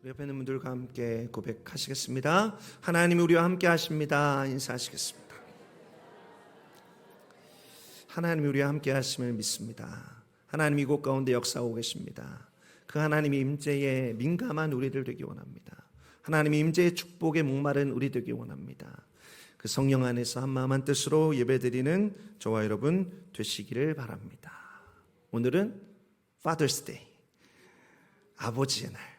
우리 옆에 있는 분들과 함께 고백하시겠습니다. 하나님이 우리와 함께 하십니다. 인사하시겠습니다. 하나님이 우리와 함께 하심을 믿습니다. 하나님이 이곳 가운데 역사하고 계십니다. 그 하나님의 임재에 민감한 우리들 되기 원합니다. 하나님의 임재의 축복에 목마른 우리 되기 원합니다. 그 성령 안에서 한마음 한뜻으로 예배드리는 저와 여러분 되시기를 바랍니다. 오늘은 Father's Day, 아버지의 날.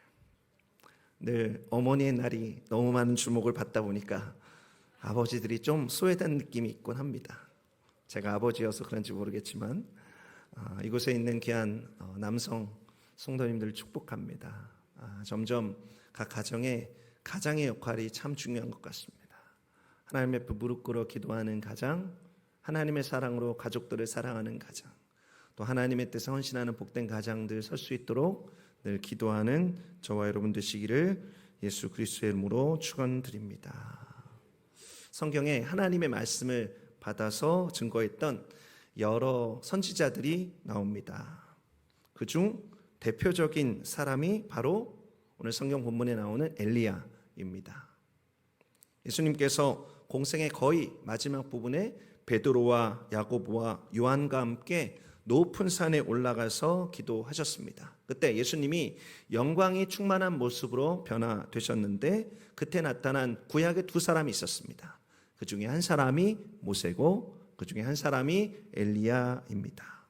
늘 어머니의 날이 너무 많은 주목을 받다 보니까 아버지들이 좀 소외된 느낌이 있곤 합니다. 제가 아버지여서 그런지 모르겠지만 이곳에 있는 귀한 남성 성도님들을 축복합니다. 점점 각 가정의 가장의 역할이 참 중요한 것 같습니다. 하나님 앞에 무릎 꿇어 기도하는 가장, 하나님의 사랑으로 가족들을 사랑하는 가장, 또 하나님의 뜻에 헌신하는 복된 가장들 설 수 있도록 늘 기도하는 저와 여러분 되시기를 예수 그리스도의 이름으로 축원드립니다. 성경에 하나님의 말씀을 받아서 증거했던 여러 선지자들이 나옵니다. 그중 대표적인 사람이 바로 오늘 성경 본문에 나오는 엘리야입니다. 예수님께서 공생의 거의 마지막 부분에 베드로와 야고보와 요한과 함께 높은 산에 올라가서 기도하셨습니다. 그때 예수님이 영광이 충만한 모습으로 변화되셨는데 그때 나타난 구약의 두 사람이 있었습니다. 그 중에 한 사람이 모세고 그 중에 한 사람이 엘리야입니다.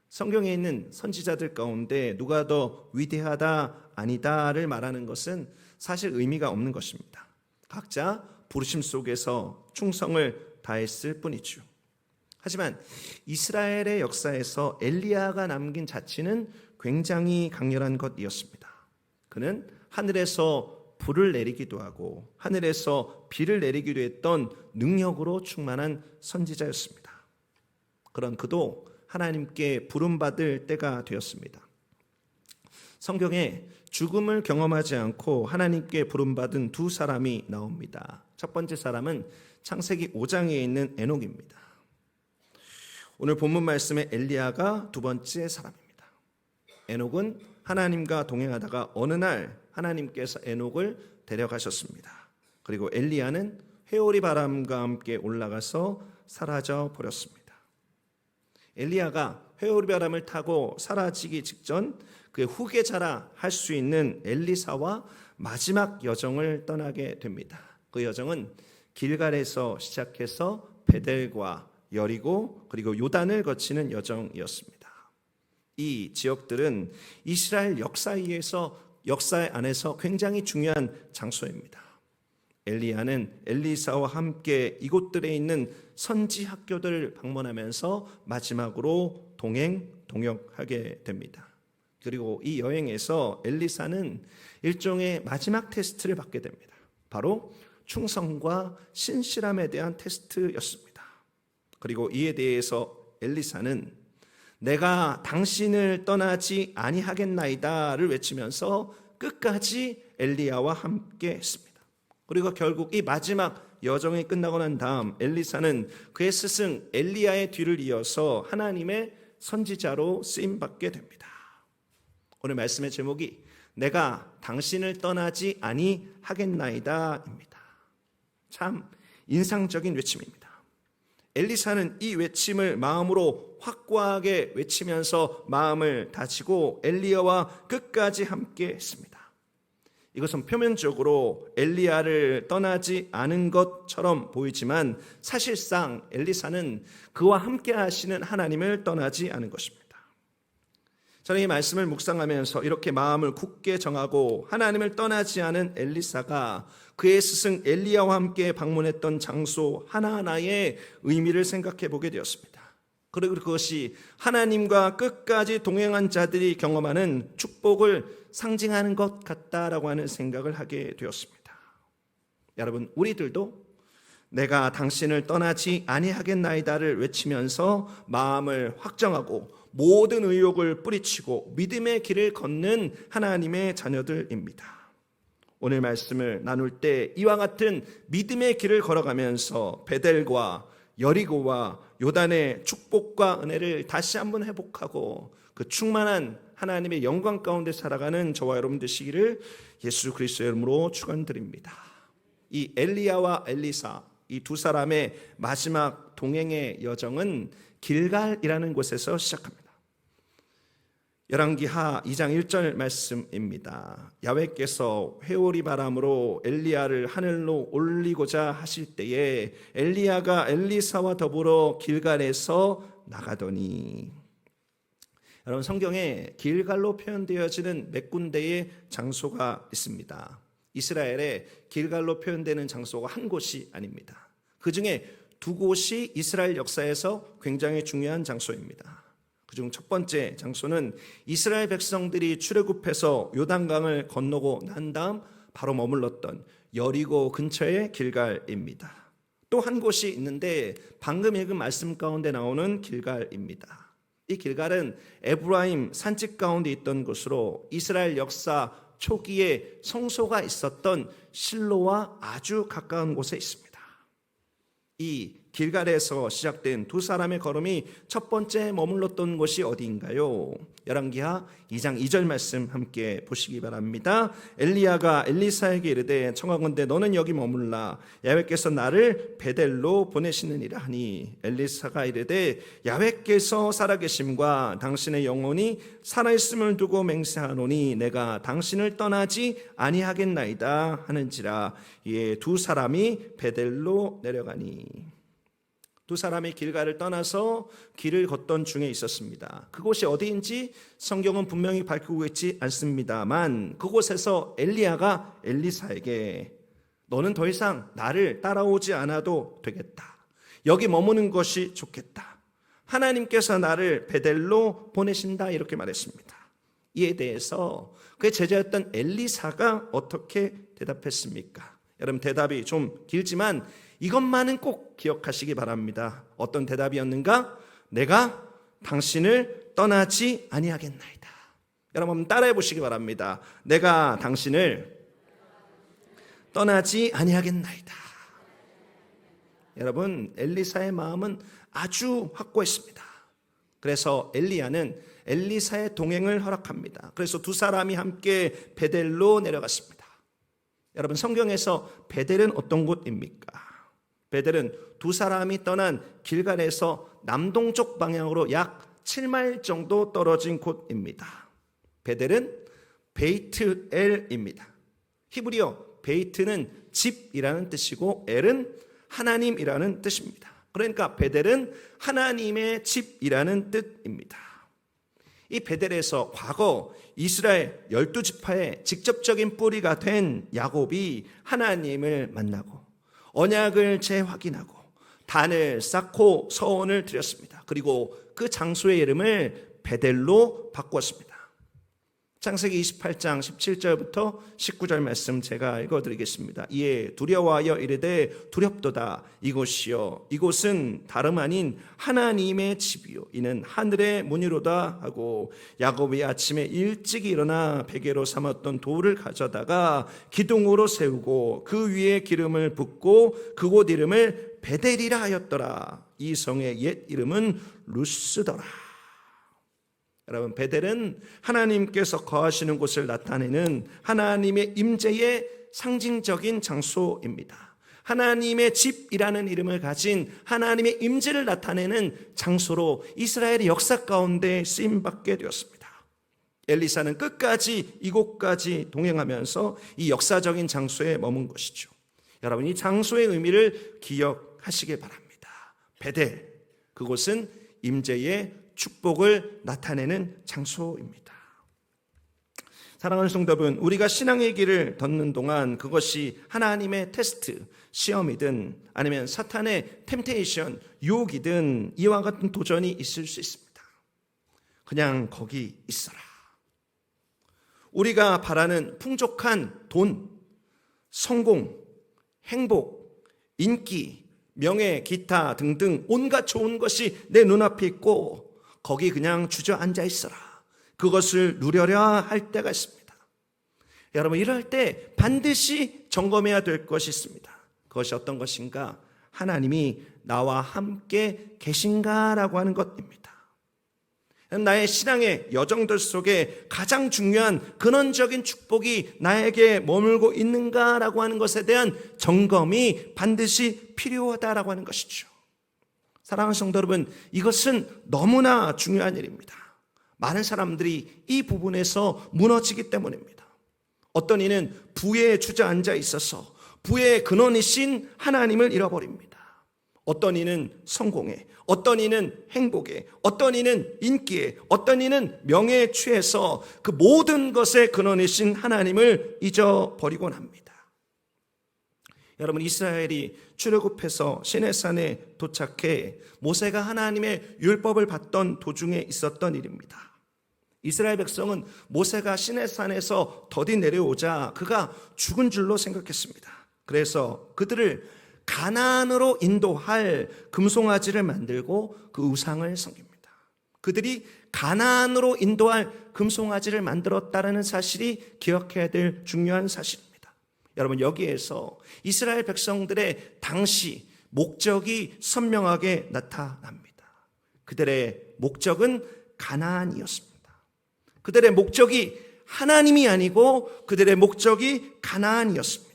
성경에 있는 선지자들 가운데 누가 더 위대하다 아니다를 말하는 것은 사실 의미가 없는 것입니다. 각자 부르심 속에서 충성을 다했을 뿐이죠. 하지만 이스라엘의 역사에서 엘리야가 남긴 자치는 굉장히 강렬한 것이었습니다. 그는 하늘에서 불을 내리기도 하고 하늘에서 비를 내리기도 했던 능력으로 충만한 선지자였습니다. 그런 그도 하나님께 부름받을 때가 되었습니다. 성경에 죽음을 경험하지 않고 하나님께 부름받은 두 사람이 나옵니다. 첫 번째 사람은 창세기 5장에 있는 에녹입니다. 오늘 본문 말씀의 엘리야가 두 번째 사람입니다. 에녹은 하나님과 동행하다가 어느 날 하나님께서 에녹을 데려가셨습니다. 그리고 엘리야는 회오리 바람과 함께 올라가서 사라져 버렸습니다. 엘리야가 회오리 바람을 타고 사라지기 직전 그의 후계자라 할 수 있는 엘리사와 마지막 여정을 떠나게 됩니다. 그 여정은 길갈에서 시작해서 베델과 여리고 그리고 요단을 거치는 여정이었습니다. 이 지역들은 이스라엘 역사 안에서 굉장히 중요한 장소입니다. 엘리야는 엘리사와 함께 이곳들에 있는 선지 학교들을 방문하면서 마지막으로 동역하게 됩니다. 그리고 이 여행에서 엘리사는 일종의 마지막 테스트를 받게 됩니다. 바로 충성과 신실함에 대한 테스트였습니다. 그리고 이에 대해서 엘리사는 내가 당신을 떠나지 아니하겠나이다를 외치면서 끝까지 엘리야와 함께 했습니다. 그리고 결국 이 마지막 여정이 끝나고 난 다음 엘리사는 그의 스승 엘리야의 뒤를 이어서 하나님의 선지자로 쓰임받게 됩니다. 오늘 말씀의 제목이 내가 당신을 떠나지 아니하겠나이다입니다. 참 인상적인 외침입니다. 엘리사는 이 외침을 마음으로 확고하게 외치면서 마음을 다지고 엘리야와 끝까지 함께 했습니다. 이것은 표면적으로 엘리야를 떠나지 않은 것처럼 보이지만 사실상 엘리사는 그와 함께 하시는 하나님을 떠나지 않은 것입니다. 저는 이 말씀을 묵상하면서 이렇게 마음을 굳게 정하고 하나님을 떠나지 않은 엘리사가 그의 스승 엘리야와 함께 방문했던 장소 하나하나의 의미를 생각해 보게 되었습니다. 그리고 그것이 하나님과 끝까지 동행한 자들이 경험하는 축복을 상징하는 것 같다라고 하는 생각을 하게 되었습니다. 여러분, 우리들도 내가 당신을 떠나지 아니하겠나이다를 외치면서 마음을 확정하고 모든 의욕을 뿌리치고 믿음의 길을 걷는 하나님의 자녀들입니다. 오늘 말씀을 나눌 때 이와 같은 믿음의 길을 걸어가면서 베델과 여리고와 요단의 축복과 은혜를 다시 한번 회복하고 그 충만한 하나님의 영광 가운데 살아가는 저와 여러분 되시기를 예수 그리스도의 이름으로 축원드립니다. 이 엘리야와 엘리사, 이 두 사람의 마지막 동행의 여정은 길갈이라는 곳에서 시작합니다. 열왕기하 2장 1절 말씀입니다. 야훼께서 회오리 바람으로 엘리야를 하늘로 올리고자 하실 때에 엘리야가 엘리사와 더불어 길갈에서 나가더니, 여러분 성경에 길갈로 표현되어지는 몇 군데의 장소가 있습니다. 이스라엘에 길갈로 표현되는 장소가 한 곳이 아닙니다. 그 중에 두 곳이 이스라엘 역사에서 굉장히 중요한 장소입니다. 그중 첫 번째 장소는 이스라엘 백성들이 출애굽해서 요단강을 건너고 난 다음 바로 머물렀던 여리고 근처의 길갈입니다. 또 한 곳이 있는데 방금 읽은 말씀 가운데 나오는 길갈입니다. 이 길갈은 에브라임 산지 가운데 있던 곳으로 이스라엘 역사 초기에 성소가 있었던 실로와 아주 가까운 곳에 있습니다. 이 길갈에서 시작된 두 사람의 걸음이 첫 번째 머물렀던 곳이 어디인가요? 열왕기하 2장 2절 말씀 함께 보시기 바랍니다. 엘리야가 엘리사에게 이르되 청하건대 너는 여기 머물라. 야훼께서 나를 베델로 보내시느니라 하니 엘리사가 이르되 야훼께서 살아계심과 당신의 영혼이 살아있음을 두고 맹세하노니 내가 당신을 떠나지 아니하겠나이다 하는지라. 이에 두 사람이 베델로 내려가니, 두 사람이 길갈을 떠나서 길을 걷던 중에 있었습니다. 그곳이 어디인지 성경은 분명히 밝히고 있지 않습니다만 그곳에서 엘리야가 엘리사에게 너는 더 이상 나를 따라오지 않아도 되겠다. 여기 머무는 것이 좋겠다. 하나님께서 나를 베델로 보내신다 이렇게 말했습니다. 이에 대해서 그의 제자였던 엘리사가 어떻게 대답했습니까? 여러분 대답이 좀 길지만 이것만은 꼭 기억하시기 바랍니다. 어떤 대답이었는가? 내가 당신을 떠나지 아니하겠나이다. 여러분 따라해 보시기 바랍니다. 내가 당신을 떠나지 아니하겠나이다. 여러분 엘리사의 마음은 아주 확고했습니다. 그래서 엘리야는 엘리사의 동행을 허락합니다. 그래서 두 사람이 함께 베델로 내려갔습니다. 여러분 성경에서 베델은 어떤 곳입니까? 베델은 두 사람이 떠난 길갈에서 남동쪽 방향으로 약 7마일 정도 떨어진 곳입니다. 베델은 베이트엘입니다. 히브리어 베이트는 집이라는 뜻이고 엘은 하나님이라는 뜻입니다. 그러니까 베델은 하나님의 집이라는 뜻입니다. 이 베델에서 과거 이스라엘 12지파의 직접적인 뿌리가 된 야곱이 하나님을 만나고 언약을 재확인하고 단을 쌓고 서원을 드렸습니다. 그리고 그 장소의 이름을 베델로 바꾸었습니다. 창세기 28장 17절부터 19절 말씀 제가 읽어드리겠습니다. 이에 두려워하여 이르되 두렵도다. 이곳이요 이곳은 다름 아닌 하나님의 집이요 이는 하늘의 문이로다 하고 야곱이 아침에 일찍 일어나 베개로 삼았던 돌을 가져다가 기둥으로 세우고 그 위에 기름을 붓고 그곳 이름을 베델이라 하였더라. 이 성의 옛 이름은 루스더라. 여러분 베델은 하나님께서 거하시는 곳을 나타내는 하나님의 임재의 상징적인 장소입니다. 하나님의 집이라는 이름을 가진 하나님의 임재를 나타내는 장소로 이스라엘의 역사 가운데 쓰임받게 되었습니다. 엘리사는 끝까지 이곳까지 동행하면서 이 역사적인 장소에 머문 것이죠. 여러분 이 장소의 의미를 기억하시길 바랍니다. 베델, 그곳은 임재의 축복을 나타내는 장소입니다. 사랑하는 성도분, 우리가 신앙의 길을 걷는 동안 그것이 하나님의 테스트, 시험이든 아니면 사탄의 템테이션, 유혹이든 이와 같은 도전이 있을 수 있습니다. 그냥 거기 있어라. 우리가 바라는 풍족한 돈, 성공, 행복, 인기, 명예, 기타 등등 온갖 좋은 것이 내 눈앞에 있고 거기 그냥 주저앉아 있어라. 그것을 누려야 할 때가 있습니다. 여러분 이럴 때 반드시 점검해야 될 것이 있습니다. 그것이 어떤 것인가? 하나님이 나와 함께 계신가라고 하는 것입니다. 나의 신앙의 여정들 속에 가장 중요한 근원적인 축복이 나에게 머물고 있는가라고 하는 것에 대한 점검이 반드시 필요하다라고 하는 것이죠. 사랑하는 성도 여러분, 이것은 너무나 중요한 일입니다. 많은 사람들이 이 부분에서 무너지기 때문입니다. 어떤 이는 부에 주저앉아 있어서 부의 근원이신 하나님을 잃어버립니다. 어떤 이는 성공에, 어떤 이는 행복에, 어떤 이는 인기에, 어떤 이는 명예에 취해서 그 모든 것의 근원이신 하나님을 잊어버리곤 합니다. 여러분, 이스라엘이 출애굽해서 시내산에 도착해 모세가 하나님의 율법을 받던 도중에 있었던 일입니다. 이스라엘 백성은 모세가 시내산에서 더디 내려오자 그가 죽은 줄로 생각했습니다. 그래서 그들을 가나안으로 인도할 금송아지를 만들고 그 우상을 섬깁니다. 그들이 가나안으로 인도할 금송아지를 만들었다는 사실이 기억해야 될 중요한 사실입니다. 여러분, 여기에서 이스라엘 백성들의 당시 목적이 선명하게 나타납니다. 그들의 목적은 가나안이었습니다. 그들의 목적이 하나님이 아니고 그들의 목적이 가나안이었습니다.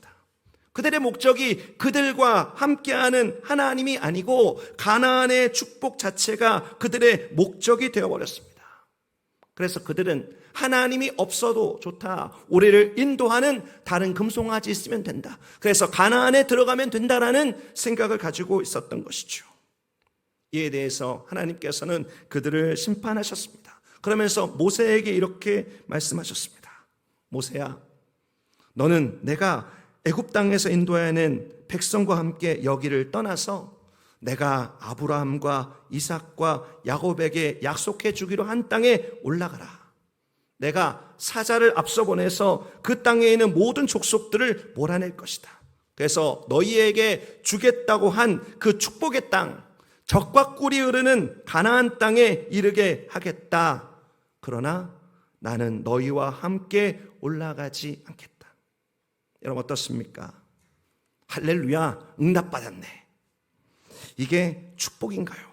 그들의 목적이 그들과 함께하는 하나님이 아니고 가나안의 축복 자체가 그들의 목적이 되어버렸습니다. 그래서 그들은 하나님이 없어도 좋다, 우리를 인도하는 다른 금송아지 있으면 된다, 그래서 가나안에 들어가면 된다라는 생각을 가지고 있었던 것이죠. 이에 대해서 하나님께서는 그들을 심판하셨습니다. 그러면서 모세에게 이렇게 말씀하셨습니다. 모세야, 너는 내가 애굽 땅에서 인도하는 백성과 함께 여기를 떠나서 내가 아브라함과 이삭과 야곱에게 약속해 주기로 한 땅에 올라가라. 내가 사자를 앞서 보내서 그 땅에 있는 모든 족속들을 몰아낼 것이다. 그래서 너희에게 주겠다고 한 그 축복의 땅, 젖과 꿀이 흐르는 가나안 땅에 이르게 하겠다. 그러나 나는 너희와 함께 올라가지 않겠다. 여러분, 어떻습니까? 할렐루야, 응답받았네. 이게 축복인가요?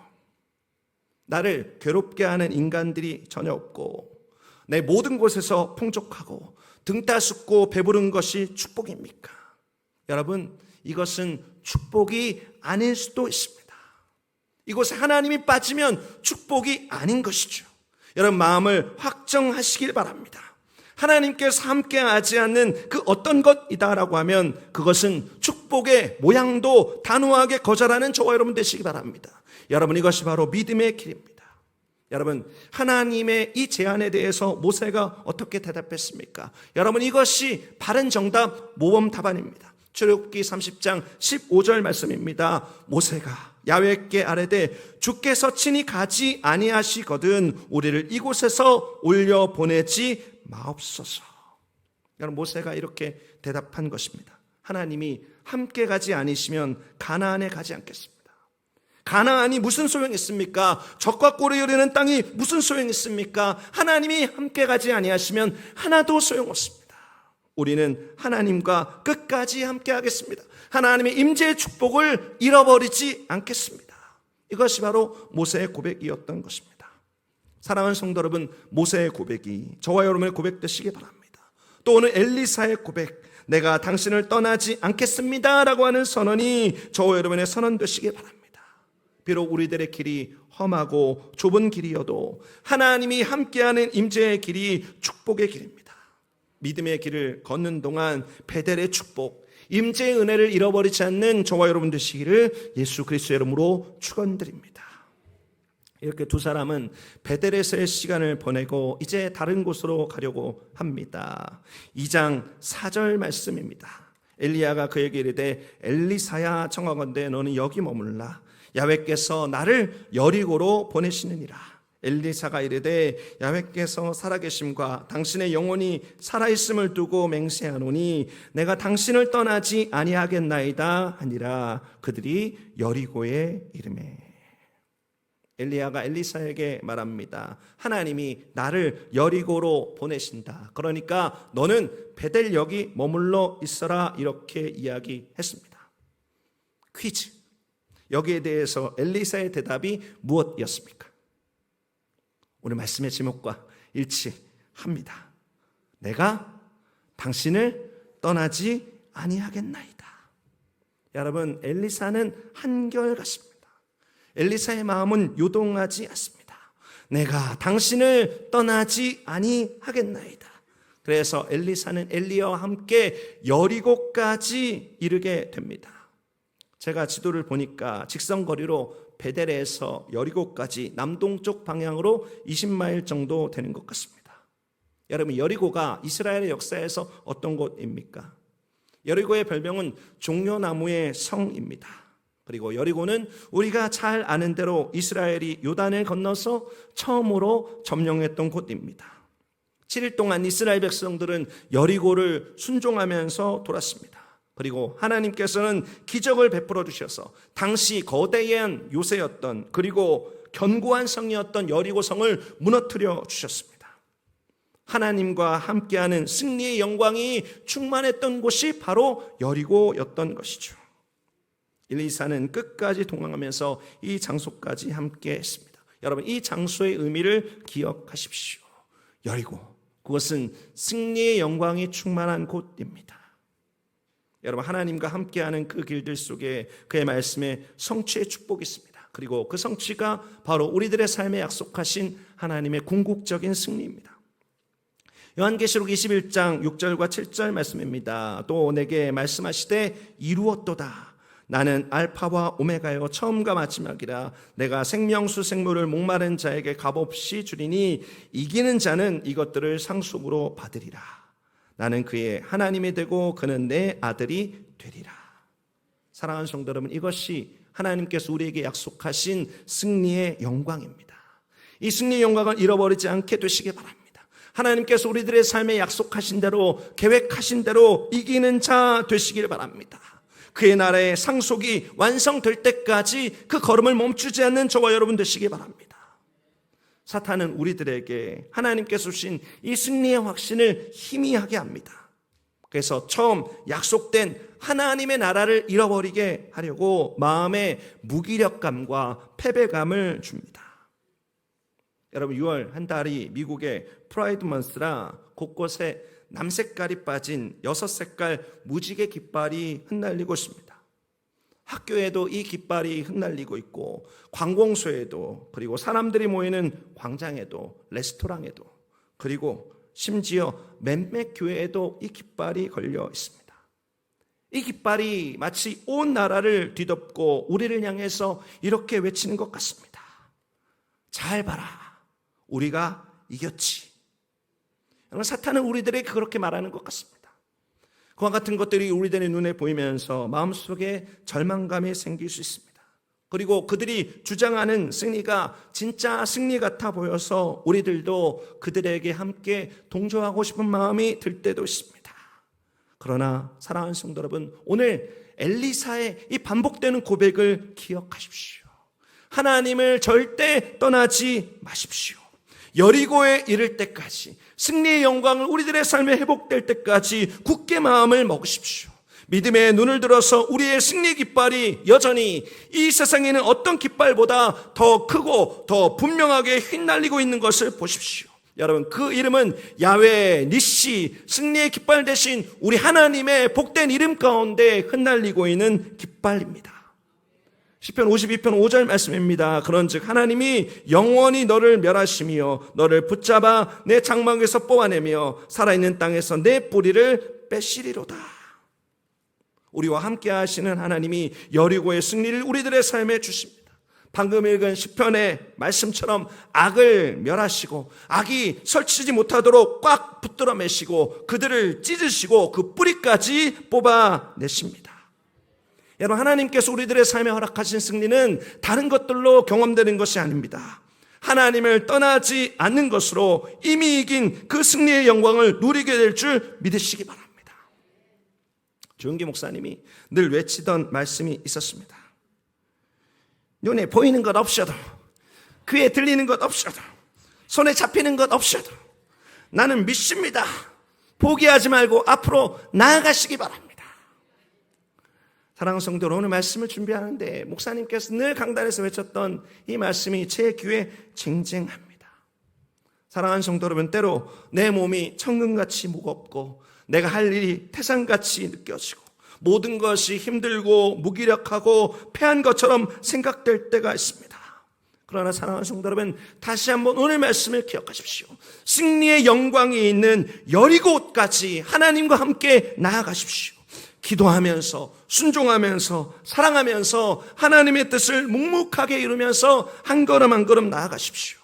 나를 괴롭게 하는 인간들이 전혀 없고 내 모든 곳에서 풍족하고 등 따숩고 배부른 것이 축복입니까? 여러분, 이것은 축복이 아닐 수도 있습니다. 이곳에 하나님이 빠지면 축복이 아닌 것이죠. 여러분, 마음을 확정하시길 바랍니다. 하나님께서 함께하지 않는 그 어떤 것이다라고 하면 그것은 축복의 모양도 단호하게 거절하는 저와 여러분 되시기 바랍니다. 여러분, 이것이 바로 믿음의 길입니다. 여러분, 하나님의 이 제안에 대해서 모세가 어떻게 대답했습니까? 여러분, 이것이 바른 정답 모범 답안입니다. 출애굽기 30장 15절 말씀입니다. 모세가 야훼께 아뢰되 주께서 친히 가지 아니하시거든 우리를 이곳에서 올려 보내지 마옵소서. 여러분, 모세가 이렇게 대답한 것입니다. 하나님이 함께 가지 아니시면 가나안에 가지 않겠습니다. 가나안이 무슨 소용이 있습니까? 젖과 꿀이 흐르는 땅이 무슨 소용이 있습니까? 하나님이 함께 가지 아니하시면 하나도 소용없습니다. 우리는 하나님과 끝까지 함께 하겠습니다. 하나님의 임재의 축복을 잃어버리지 않겠습니다. 이것이 바로 모세의 고백이었던 것입니다. 사랑하는 성도 여러분, 모세의 고백이 저와 여러분의 고백 되시기 바랍니다. 또 오늘 엘리사의 고백, 내가 당신을 떠나지 않겠습니다 라고 하는 선언이 저와 여러분의 선언 되시기 바랍니다. 비록 우리들의 길이 험하고 좁은 길이어도 하나님이 함께하는 임재의 길이 축복의 길입니다. 믿음의 길을 걷는 동안 베델의 축복, 임재의 은혜를 잃어버리지 않는 저와 여러분 되시기를 예수 그리스도의 이름으로 축원드립니다. 이렇게 두 사람은 베델에서의 시간을 보내고 이제 다른 곳으로 가려고 합니다. 2장 4절 말씀입니다. 엘리야가 그에게 이르되 엘리사야 청하건대 너는 여기 머물라. 야훼께서 나를 여리고로 보내시느니라. 엘리사가 이르되 야훼께서 살아계심과 당신의 영혼이 살아있음을 두고 맹세하노니 내가 당신을 떠나지 아니하겠나이다 하니라. 그들이 여리고에 이르매. 엘리야가 엘리사에게 말합니다. 하나님이 나를 여리고로 보내신다. 그러니까 너는 베델 여기 머물러 있어라. 이렇게 이야기했습니다. 퀴즈. 여기에 대해서 엘리사의 대답이 무엇이었습니까? 오늘 말씀의 제목과 일치합니다. 내가 당신을 떠나지 아니하겠나이다. 여러분, 엘리사는 한결같습니다. 엘리사의 마음은 요동하지 않습니다. 내가 당신을 떠나지 아니하겠나이다. 그래서 엘리사는 엘리야와 함께 여리고까지 이르게 됩니다. 제가 지도를 보니까 직선거리로 베델에서 여리고까지 남동쪽 방향으로 20마일 정도 되는 것 같습니다. 여러분, 여리고가 이스라엘의 역사에서 어떤 곳입니까? 여리고의 별명은 종려나무의 성입니다. 그리고 여리고는 우리가 잘 아는 대로 이스라엘이 요단을 건너서 처음으로 점령했던 곳입니다. 7일 동안 이스라엘 백성들은 여리고를 순종하면서 돌았습니다. 그리고 하나님께서는 기적을 베풀어 주셔서 당시 거대한 요새였던, 그리고 견고한 성이었던 여리고 성을 무너뜨려 주셨습니다. 하나님과 함께하는 승리의 영광이 충만했던 곳이 바로 여리고였던 것이죠. 엘리사는 끝까지 동행하면서 이 장소까지 함께 했습니다. 여러분, 이 장소의 의미를 기억하십시오. 여리고, 그것은 승리의 영광이 충만한 곳입니다. 여러분, 하나님과 함께하는 그 길들 속에 그의 말씀에 성취의 축복이 있습니다. 그리고 그 성취가 바로 우리들의 삶에 약속하신 하나님의 궁극적인 승리입니다. 요한계시록 21장 6절과 7절 말씀입니다. 또 내게 말씀하시되 이루었도다. 나는 알파와 오메가요 처음과 마지막이라. 내가 생명수 생물을 목마른 자에게 값없이 주리니 이기는 자는 이것들을 상속으로 받으리라. 나는 그의 하나님이 되고 그는 내 아들이 되리라. 사랑하는 성도 여러분, 이것이 하나님께서 우리에게 약속하신 승리의 영광입니다. 이 승리의 영광을 잃어버리지 않게 되시기 바랍니다. 하나님께서 우리들의 삶에 약속하신 대로, 계획하신 대로 이기는 자 되시길 바랍니다. 그의 나라의 상속이 완성될 때까지 그 걸음을 멈추지 않는 저와 여러분 되시기 바랍니다. 사탄은 우리들에게 하나님께서 주신 이 승리의 확신을 희미하게 합니다. 그래서 처음 약속된 하나님의 나라를 잃어버리게 하려고 마음에 무기력감과 패배감을 줍니다. 여러분, 6월 한 달이 미국의 프라이드 먼스라 곳곳에 남색깔이 빠진 6색깔 무지개 깃발이 흩날리고 있습니다. 학교에도 이 깃발이 흩날리고 있고, 관공서에도, 그리고 사람들이 모이는 광장에도, 레스토랑에도, 그리고 심지어 몇몇 교회에도 이 깃발이 걸려 있습니다. 이 깃발이 마치 온 나라를 뒤덮고 우리를 향해서 이렇게 외치는 것 같습니다. 잘 봐라, 우리가 이겼지. 사탄은 우리들에게 그렇게 말하는 것 같습니다. 그와 같은 것들이 우리들의 눈에 보이면서 마음속에 절망감이 생길 수 있습니다. 그리고 그들이 주장하는 승리가 진짜 승리 같아 보여서 우리들도 그들에게 함께 동조하고 싶은 마음이 들 때도 있습니다. 그러나 사랑하는 성도 여러분, 오늘 엘리사의 이 반복되는 고백을 기억하십시오. 하나님을 절대 떠나지 마십시오. 여리고에 이를 때까지, 승리의 영광을 우리들의 삶에 회복될 때까지 굳게 마음을 먹으십시오. 믿음의 눈을 들어서 우리의 승리 깃발이 여전히 이 세상에는 어떤 깃발보다 더 크고 더 분명하게 휘날리고 있는 것을 보십시오. 여러분, 그 이름은 야훼 니시, 승리의 깃발 대신 우리 하나님의 복된 이름 가운데 흩날리고 있는 깃발입니다. 시편 52편 5절 말씀입니다. 그런즉 하나님이 영원히 너를 멸하시며 너를 붙잡아 내 장막에서 뽑아내며 살아있는 땅에서 내 뿌리를 빼시리로다. 우리와 함께 하시는 하나님이 여리고의 승리를 우리들의 삶에 주십니다. 방금 읽은 시편의 말씀처럼 악을 멸하시고 악이 설치지 못하도록 꽉 붙들어 매시고 그들을 찢으시고 그 뿌리까지 뽑아내십니다. 여러분, 하나님께서 우리들의 삶에 허락하신 승리는 다른 것들로 경험되는 것이 아닙니다. 하나님을 떠나지 않는 것으로 이미 이긴 그 승리의 영광을 누리게 될 줄 믿으시기 바랍니다. 조용기 목사님이 늘 외치던 말씀이 있었습니다. 눈에 보이는 것 없어도, 귀에 들리는 것 없어도, 손에 잡히는 것 없어도 나는 믿습니다. 포기하지 말고 앞으로 나아가시기 바랍니다. 사랑하는 성도들, 오늘 말씀을 준비하는데 목사님께서 늘 강단에서 외쳤던 이 말씀이 제 귀에 쟁쟁합니다. 사랑하는 성도 여러분, 때로 내 몸이 천근같이 무겁고 내가 할 일이 태산같이 느껴지고 모든 것이 힘들고 무기력하고 패한 것처럼 생각될 때가 있습니다. 그러나 사랑하는 성도 여러분, 다시 한번 오늘 말씀을 기억하십시오. 승리의 영광이 있는 여리고까지 하나님과 함께 나아가십시오. 기도하면서 순종하면서 사랑하면서 하나님의 뜻을 묵묵하게 이루면서 한 걸음 한 걸음 나아가십시오.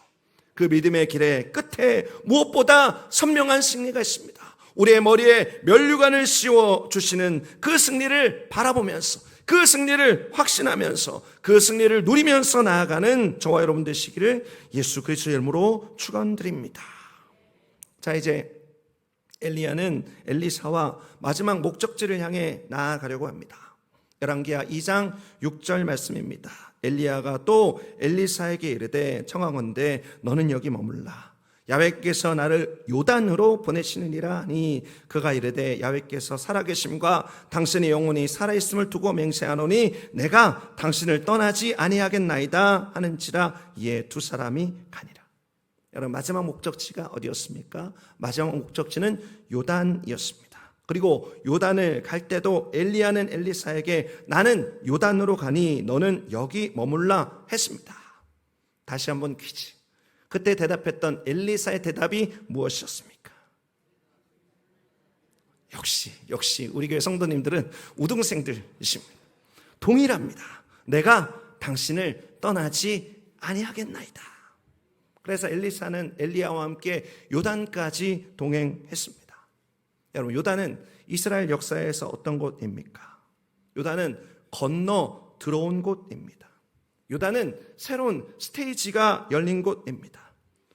그 믿음의 길의 끝에 무엇보다 선명한 승리가 있습니다. 우리의 머리에 면류관을 씌워 주시는 그 승리를 바라보면서 그 승리를 확신하면서 그 승리를 누리면서 나아가는 저와 여러분 되시기를 예수 그리스도의 이름으로 축원드립니다. 자, 이제 엘리야는 엘리사와 마지막 목적지를 향해 나아가려고 합니다. 열왕기하 2장 6절 말씀입니다. 엘리야가 또 엘리사에게 이르되 청하건대 너는 여기 머물라. 야훼께서 나를 요단으로 보내시느니라 하니 그가 이르되 야훼께서 살아계심과 당신의 영혼이 살아있음을 두고 맹세하노니 내가 당신을 떠나지 아니하겠나이다 하는지라. 이에 두 사람이 가니라. 여러분, 마지막 목적지가 어디였습니까? 마지막 목적지는 요단이었습니다. 그리고 요단을 갈 때도 엘리야는 엘리사에게 나는 요단으로 가니 너는 여기 머물라 했습니다. 다시 한번 퀴즈. 그때 대답했던 엘리사의 대답이 무엇이었습니까? 역시 우리 교회 성도님들은 우등생들이십니다. 동일합니다. 내가 당신을 떠나지 아니하겠나이다. 그래서 엘리사는 엘리야와 함께 요단까지 동행했습니다. 여러분, 요단은 이스라엘 역사에서 어떤 곳입니까? 요단은 건너 들어온 곳입니다. 요단은 새로운 스테이지가 열린 곳입니다.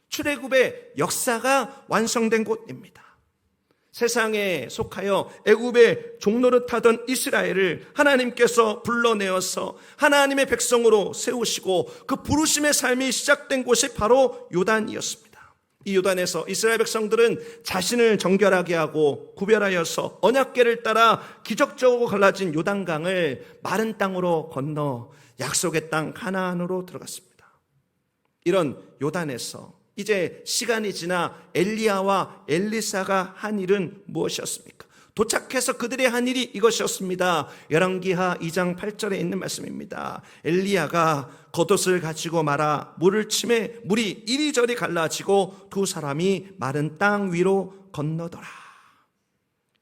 출애굽의 역사가 완성된 곳입니다. 세상에 속하여 애굽의 종노릇하던 이스라엘을 하나님께서 불러내어서 하나님의 백성으로 세우시고 그 부르심의 삶이 시작된 곳이 바로 요단이었습니다. 이 요단에서 이스라엘 백성들은 자신을 정결하게 하고 구별하여서 언약궤를 따라 기적적으로 갈라진 요단강을 마른 땅으로 건너 약속의 땅 가나안으로 들어갔습니다. 이런 요단에서 이제 시간이 지나 엘리야와 엘리사가 한 일은 무엇이었습니까? 도착해서 그들의 한 일이 이것이었습니다. 열왕기하 2장 8절에 있는 말씀입니다. 엘리야가 겉옷을 가지고 말아 물을 치매 물이 이리저리 갈라지고 두 사람이 마른 땅 위로 건너더라.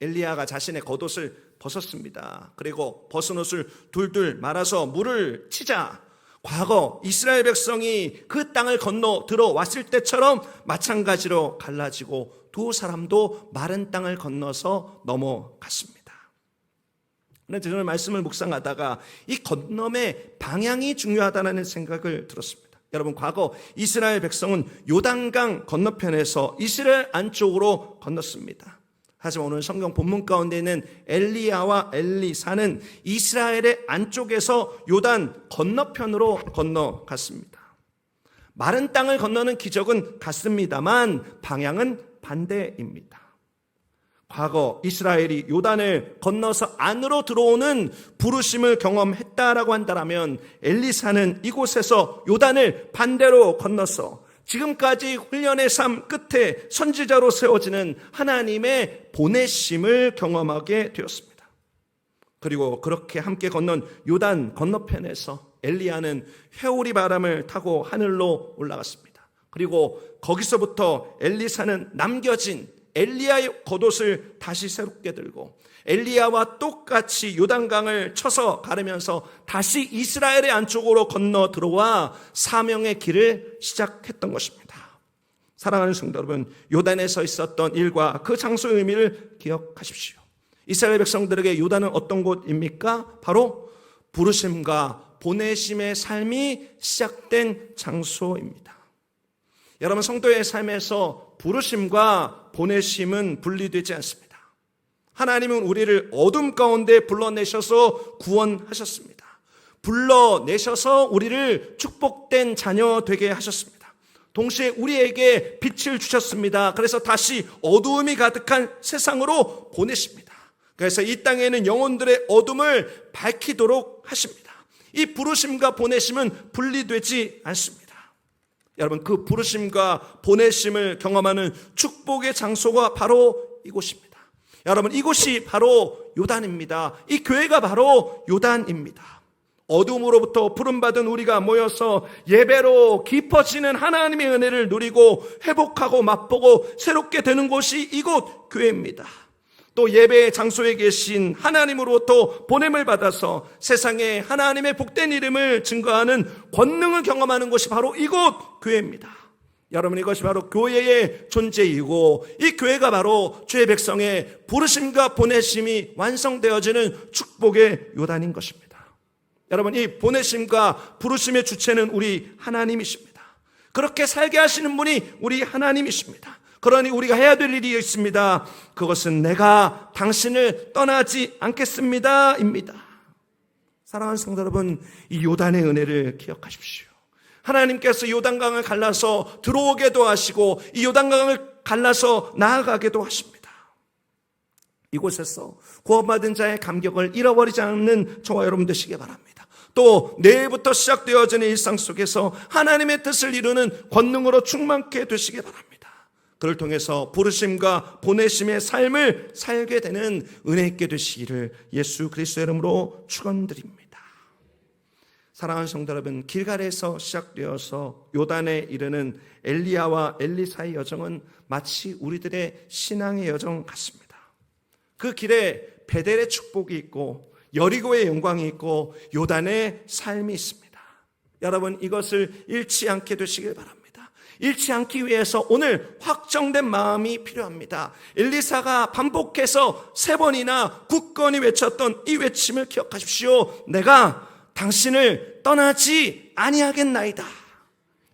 엘리야가 자신의 겉옷을 벗었습니다. 그리고 벗은 옷을 둘둘 말아서 물을 치자 과거 이스라엘 백성이 그 땅을 건너 들어왔을 때처럼 마찬가지로 갈라지고 두 사람도 마른 땅을 건너서 넘어갔습니다. 그런데 저는 말씀을 묵상하다가 이 건너의 방향이 중요하다는 생각을 들었습니다. 여러분, 과거 이스라엘 백성은 요단강 건너편에서 이스라엘 안쪽으로 건넜습니다. 하지만 오늘 성경 본문 가운데 있는 엘리야와 엘리사는 이스라엘의 안쪽에서 요단 건너편으로 건너갔습니다. 마른 땅을 건너는 기적은 같습니다만 방향은 반대입니다. 과거 이스라엘이 요단을 건너서 안으로 들어오는 부르심을 경험했다라고 한다면 엘리사는 이곳에서 요단을 반대로 건너서 지금까지 훈련의 삶 끝에 선지자로 세워지는 하나님의 보내심을 경험하게 되었습니다. 그리고 그렇게 함께 건넌 요단 건너편에서 엘리야는 회오리 바람을 타고 하늘로 올라갔습니다. 그리고 거기서부터 엘리사는 남겨진 엘리야의 겉옷을 다시 새롭게 들고 엘리야와 똑같이 요단강을 쳐서 가르면서 다시 이스라엘의 안쪽으로 건너 들어와 사명의 길을 시작했던 것입니다. 사랑하는 성도 여러분, 요단에서 있었던 일과 그 장소의 의미를 기억하십시오. 이스라엘 백성들에게 요단은 어떤 곳입니까? 바로 부르심과 보내심의 삶이 시작된 장소입니다. 여러분, 성도의 삶에서 부르심과 보내심은 분리되지 않습니다. 하나님은 우리를 어둠 가운데 불러내셔서 구원하셨습니다. 불러내셔서 우리를 축복된 자녀 되게 하셨습니다. 동시에 우리에게 빛을 주셨습니다. 그래서 다시 어두움이 가득한 세상으로 보내십니다. 그래서 이 땅에는 영혼들의 어둠을 밝히도록 하십니다. 이 부르심과 보내심은 분리되지 않습니다. 여러분, 그 부르심과 보내심을 경험하는 축복의 장소가 바로 이곳입니다. 여러분, 이곳이 바로 요단입니다. 이 교회가 바로 요단입니다. 어둠으로부터 부름받은 우리가 모여서 예배로 깊어지는 하나님의 은혜를 누리고 회복하고 맛보고 새롭게 되는 곳이 이곳 교회입니다. 또 예배의 장소에 계신 하나님으로부터 보냄을 받아서 세상에 하나님의 복된 이름을 증거하는 권능을 경험하는 곳이 바로 이곳 교회입니다. 여러분, 이것이 바로 교회의 존재이고 이 교회가 바로 주의 백성의 부르심과 보내심이 완성되어지는 축복의 요단인 것입니다. 여러분, 이 보내심과 부르심의 주체는 우리 하나님이십니다. 그렇게 살게 하시는 분이 우리 하나님이십니다. 그러니 우리가 해야 될 일이 있습니다. 그것은 내가 당신을 떠나지 않겠습니다 입니다. 사랑하는 성도 여러분, 이 요단의 은혜를 기억하십시오. 하나님께서 요단강을 갈라서 들어오게도 하시고 이 요단강을 갈라서 나아가게도 하십니다. 이곳에서 구원받은 자의 감격을 잃어버리지 않는 저와 여러분 되시기 바랍니다. 또 내일부터 시작되어지는 일상 속에서 하나님의 뜻을 이루는 권능으로 충만케 되시기 바랍니다. 그를 통해서 부르심과 보내심의 삶을 살게 되는 은혜 있게 되시기를 예수 그리스도의 이름으로 축원드립니다. 사랑하는 성도 여러분, 길갈에서 시작되어서 요단에 이르는 엘리야와 엘리사의 여정은 마치 우리들의 신앙의 여정 같습니다. 그 길에 베델의 축복이 있고 여리고의 영광이 있고 요단의 삶이 있습니다. 여러분, 이것을 잃지 않게 되시길 바랍니다. 잃지 않기 위해서 오늘 확정된 마음이 필요합니다. 엘리사가 반복해서 3번이나 굳건히 외쳤던 이 외침을 기억하십시오. 내가 당신을 떠나지 아니하겠나이다.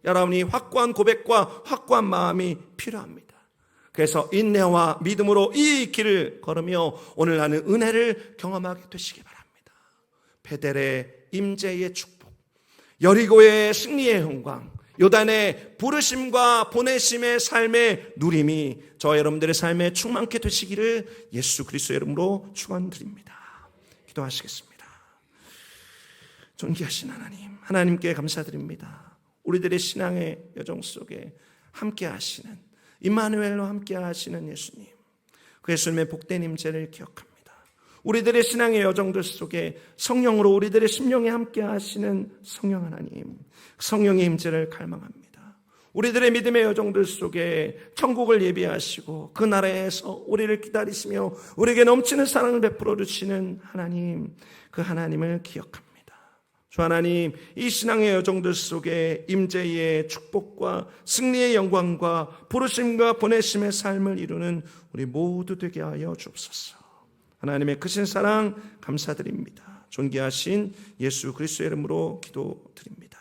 여러분이 확고한 고백과 확고한 마음이 필요합니다. 그래서 인내와 믿음으로 이 길을 걸으며 오늘 나는 은혜를 경험하게 되시기 바랍니다. 베델의 임재의 축복, 여리고의 승리의 영광, 요단의 부르심과 보내심의 삶의 누림이 저와 여러분들의 삶에 충만케 되시기를 예수 그리스도의 이름으로 축원드립니다. 기도하시겠습니다. 존귀하신 하나님, 하나님께 감사드립니다. 우리들의 신앙의 여정 속에 함께 하시는 임마누엘로 함께 하시는 예수님, 그 예수님의 복된 임재를 기억합니다. 우리들의 신앙의 여정들 속에 성령으로 우리들의 심령에 함께 하시는 성령 하나님, 성령의 임재를 갈망합니다. 우리들의 믿음의 여정들 속에 천국을 예비하시고 그 나라에서 우리를 기다리시며 우리에게 넘치는 사랑을 베풀어 주시는 하나님, 그 하나님을 기억합니다. 주 하나님, 이 신앙의 여정들 속에 임재의 축복과 승리의 영광과 부르심과 보내심의 삶을 이루는 우리 모두 되게 하여 주옵소서. 하나님의 크신 사랑 감사드립니다. 존귀하신 예수 그리스도의 이름으로 기도드립니다.